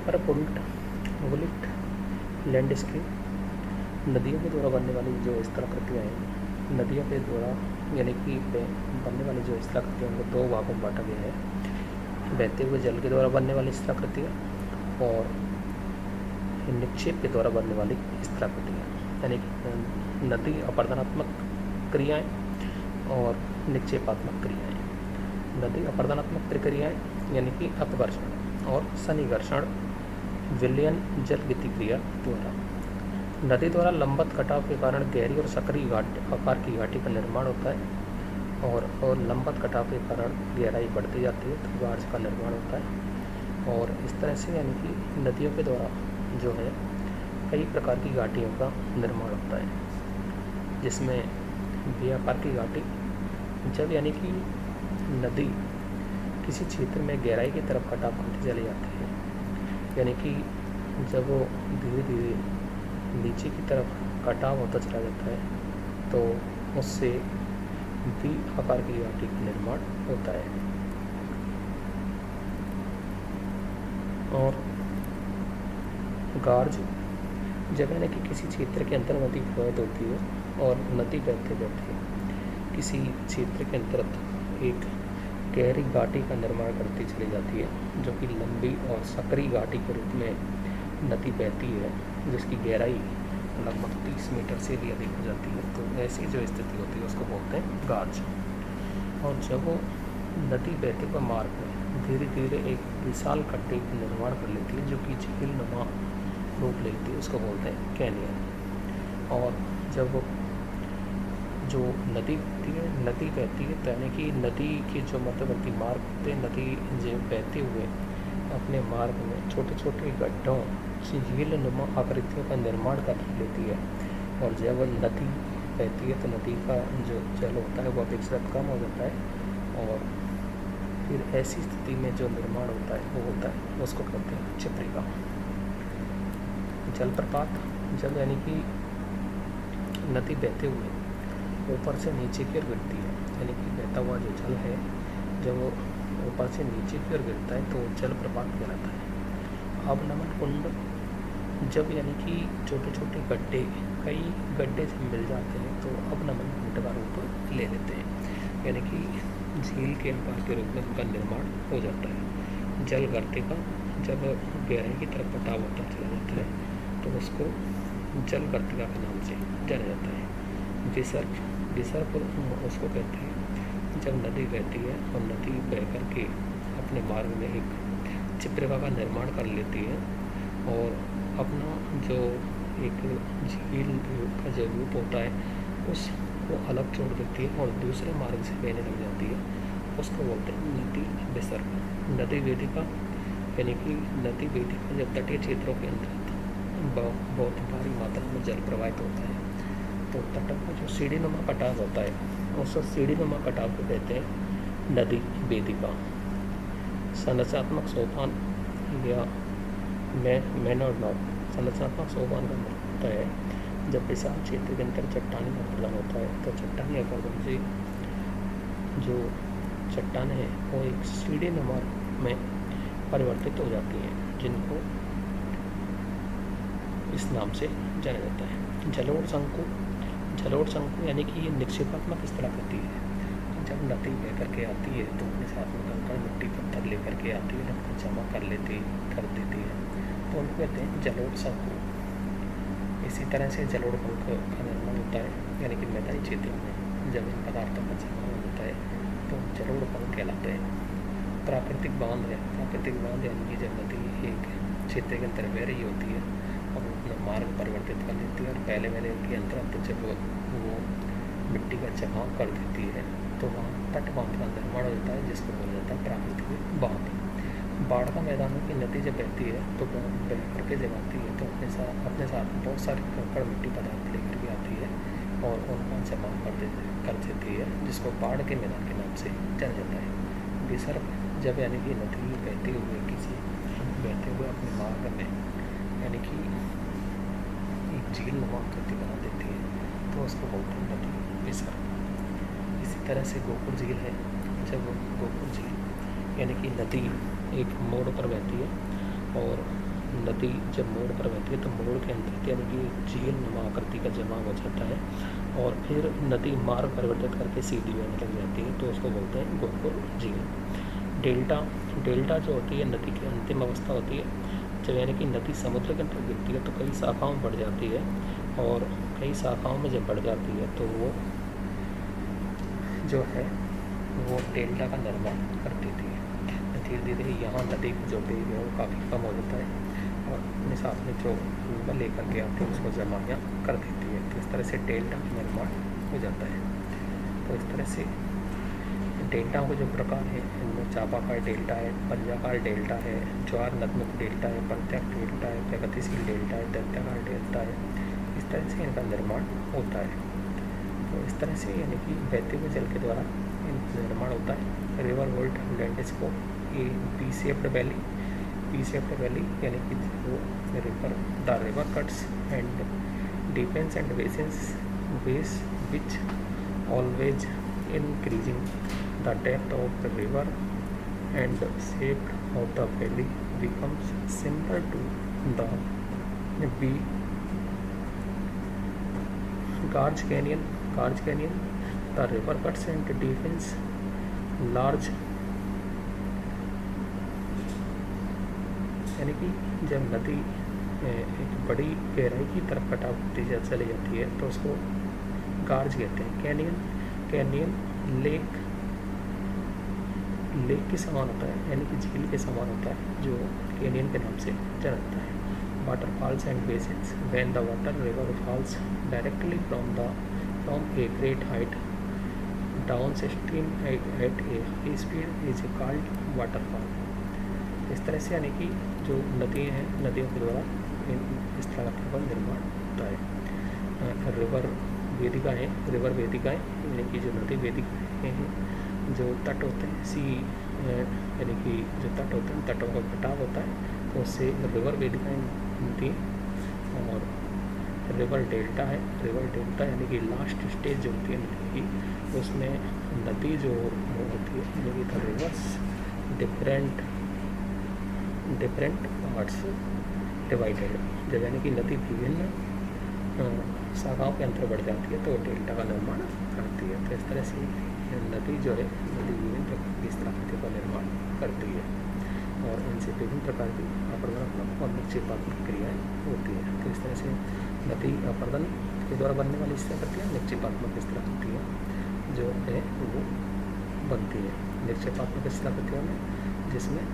परपुंट भौगोलिक लैंडस्केप, नदियों के द्वारा बनने वाली जो स्थलाकृतियाँ हैं, नदियों के द्वारा यानी कि बनने वाली जो स्थलाकृतियों को दो भागों में बांटा गया है। बहते हुए जल के द्वारा बनने वाली स्थलाकृतियाँ और निक्षेप के द्वारा बनने वाली स्थलाकृतियाँ, यानी कि नदी अपरदनात्मक क्रियाएँ और निक्षेपात्मक क्रियाएँ। नदी अपरदनात्मक प्रक्रियाएँ यानी कि अपघर्षण और सन्निघर्षण विलयन जल गति क्रिया द्वारा। नदी द्वारा लंबवत कटाव के कारण गहरी और सकरी आकार की घाटी का निर्माण होता है और लंबवत कटाव के कारण गहराई बढ़ती जाती है तो गार्ज का निर्माण होता है। और इस तरह से यानी कि नदियों के द्वारा जो है कई प्रकार की घाटियों का निर्माण होता है, जिसमें वी आकार की घाटी जब यानी कि नदी किसी क्षेत्र में गहराई की तरफ कटाव करती चली जाती है, यानी कि जब वो धीरे धीरे नीचे की तरफ कटाव होता चला जाता है तो उससे वी आकार की घाटी का निर्माण होता है। और गार्ज जब यानी कि किसी क्षेत्र के अंतर नदी प्रवाहित होती है और नदी बहते बहते किसी क्षेत्र के अंतर्गत एक गहरी घाटी का निर्माण करती चली जाती है, जो कि लंबी और सकरी घाटी के रूप में नदी बहती है, जिसकी गहराई लगभग 30 मीटर से भी अधिक हो जाती है। तो ऐसी जो स्थिति होती है उसको बोलते हैं गार्ज। और जब वो नदी बहते हुए मार्ग में धीरे धीरे एक विशाल गड्ढे का निर्माण कर लेती है, जो कि झील नुमा रूप लेती है, उसको बोलते हैं कैनियन। और जब वो जो नदी बहती है तो यानी कि नदी के जो मध्यवर्ती मार्ग होते हैं, नदी जो बहते हुए अपने मार्ग में छोटे छोटे गड्ढों से झील नुमा आकृतियों का निर्माण कर लेती है। और जब नदी बहती है तो नदी का जो जल होता है वह अपेक्षाकृत कम हो जाता है और फिर ऐसी स्थिति में जो निर्माण होता है वो होता है उसको कहते हैं चित्रिका। जलप्रपात जब यानी कि नदी बहते हुए ऊपर से नीचे की ओर गिरती है, यानी कि बहता हुआ जो जल है जब वो ऊपर से नीचे की ओर गिरता है तो जलप्रपात कहलाता है। अवनमन कुंड जब यानी कि छोटे छोटे गड्ढे कई गड्ढे से मिल जाते हैं तो अवनमन कुंड का रूप ले लेते हैं, यानी कि झील के आकार के रूप में उनका निर्माण हो जाता है। जल गर्ते का जब गहराई की तरफ कटाव होता चला जाता है तो उसको जल गर्तिका के नाम से जाना जाता है। विसर्प उसको कहते हैं जब नदी बहती है और नदी बह करके अपने मार्ग में एक चित्रिका का निर्माण कर लेती है और अपना जो एक झील का जो रूप होता है उसको अलग छोड़ देती है और दूसरे मार्ग से बहने लग जाती है, उसको बोलते हैं नदी विसर्प। नदी वेदिका यानी कि नदी वेदिका जब तटीय क्षेत्रों के अंतर्गत बहुत भारी मात्रा में जल प्रवाहित होता है तो तटों का जो सीढ़ी नुमा कटाव होता है उस सीढ़ी नुमा कटाव को कहते हैं नदी वेदिका। संरचनात्मक सोपान या मैनर नॉट संरचनात्मक सोपान का मतलब होता है जब विशाल क्षेत्र के अंतर चट्टानी अपरदन होता है तो चट्टानी अपरदन से जो चट्टानें हैं वो एक सीढ़ी नुमा में परिवर्तित हो जाती हैं, जिनको इस नाम से जाना जाता है। जलोढ़ शंकु यानी कि ये निक्षेपात्मक स्थलाकृति है। जब नदी बह करके आती है तो अपने साथ में कंकड़ मिट्टी पत्थर लेकर के आती है, रखकर जमा कर देती है तो उनको कहते हैं जलोढ़ शंकु। इसी तरह से जलोढ़ पंख का निर्माण होता है, यानी कि मैदानी क्षेत्रों में जब इन पदार्थों का जमा होता है तो जलोढ़ पंख कहलाते हैं। प्राकृतिक बांध यानी कि जब नदी एक क्षेत्र के अंदर बह रही होती है और अपना मार्ग परिवर्तित कर लेती है और पहले के अंतर्गत जब वो मिट्टी का जमाव कर देती है तो वहाँ तट बांध का निर्माण हो जाता है, जिसको बोला जाता है प्राकृतिक बांध। बाढ़ का मैदानों की नदी जब बहती है तो बह करके जब आती है तो अपने साथ बहुत सारी कंकड़ मिट्टी पदार्थ लेकर के आती है और उनका जमाव कर देती है, जिसको बाढ़ के मैदान के नाम से जाना जाता है। विसर्प जब यानी कि नदी बहते हुए अपने मार्ग में यानी कि एक झील नुमा आकृति बना देती है तो उसको बोलते हैं नदी विसर्प। इसी तरह से गोकुल झील है। जब गोकुल झील यानी कि नदी एक मोड़ पर बहती है और नदी जब मोड़ पर बहती है तो मोड़ के अंतर्गत यानी कि झील नुमा आकृति का जमा हो जाता है और फिर नदी मार्ग परिवर्तित करके सीधी बहने लग जाती है, तो उसको बोलते हैं गोकुल झील। डेल्टा डेल्टा जो होती है नदी की अंतिम अवस्था होती है, जब यानी कि नदी समुद्र के अंदर गिरती है तो कई शाखाओं में बढ़ जाती है, और कई शाखाओं में जब बढ़ जाती है तो वो जो है वो डेल्टा का निर्माण कर देती है। धीरे धीरे यहाँ नदी का जो वेग है वो काफ़ी कम हो जाता है और अपने साथ में जो बल लेकर के आते हैं उसको जमा कर देती है, तो इस तरह से डेल्टा का निर्माण हो जाता है। तो इस तरह से डेल्टाओं के जो प्रकार हैं इनमें चापाकार डेल्टा है, पंजाकार डेल्टा है, ज्वार नदमुख डेल्टा है, प्रत्यक्ष डेल्टा है, प्रगतिशील डेल्टा है, दैत्याकार डेल्टा है। इस तरह से इनका निर्माण होता है। तो इस तरह से यानी कि बहते हुए जल के द्वारा इनका निर्माण होता है। रिवर वोल्ट लैंडस्केप ये पी शेप्ड वैली यानी कि वो the river cuts and defence and base which always increasing the depth of the river and shape of the valley becomes similar to the Gorge Canyon. The river cuts and defines large यानी कि जब नदी एक बड़ी गहराई की तरफ कटाव होती चली जाती है तो उसको गार्ज कहते हैं। कैनियन लेक के समान होता है, यानी कि झील के समान होता है, जो कैनियन के नाम से जानता है। Waterfalls and basins when the water river falls directly from a great height down stream at a high speed is called waterfall. इस तरह से यानी कि जो नदियाँ हैं, नदियों के द्वारा इस तरह का निर्माण होता है। रिवर वेदिकाएँ यानी कि जो नदी वेदिकाएँ हैं, जो तट होते हैं यानी कि जो तट होते हैं, तटों का कटाव होता है तो उससे रिवर वेदिकाएँ बनती हैं। और रिवर डेल्टा यानी कि लास्ट स्टेज जो होती है नदी की, उसमें नदी जो होती है यानी कि the reverse different parts divided, जब यानी कि नदी विभिन्न शाखाओं के अंतर बढ़ जाती है तो डेल्टा का निर्माण करती है। तो इस तरह से नदी जो है विभिन्न प्रकार की स्थलाकृतियों का निर्माण करती है और इनसे विभिन्न प्रकार की अपरदनात्मक और निक्षेपात्मक क्रियाएँ होती हैं। तो इस तरह से नदी अपरदन के द्वारा बनने वाली स्थलाकृतियाँ, निक्षेपात्मक स्थलाकृतियाँ जो है वो बनती है। निक्षेपात्मक स्थलाकृतियों में जिसमें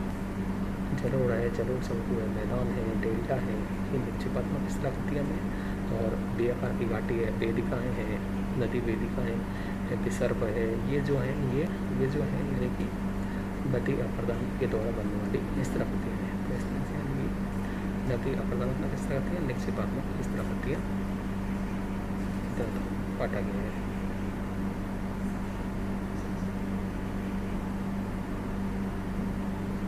जलोढ़ है, जलोढ़ समभूमि मैदान है, डेल्टा है, ये निक्षेपात्मक स्थलाकृतियाँ में। और बे आकार की घाटी है, वेदिकाएँ हैं, नदी वेदिकाएँ है, विसर्प है, ये जो है यानी कि नदी अपरदन के द्वारा बनने वाली स्थलाकृतियाँ हैं। तो इस तरह से यानी कि नदी अपरदनात्मक स्थलाकृतियाँ, निक्षेपात्मक स्थलाकृतियाँ बांटा गया है।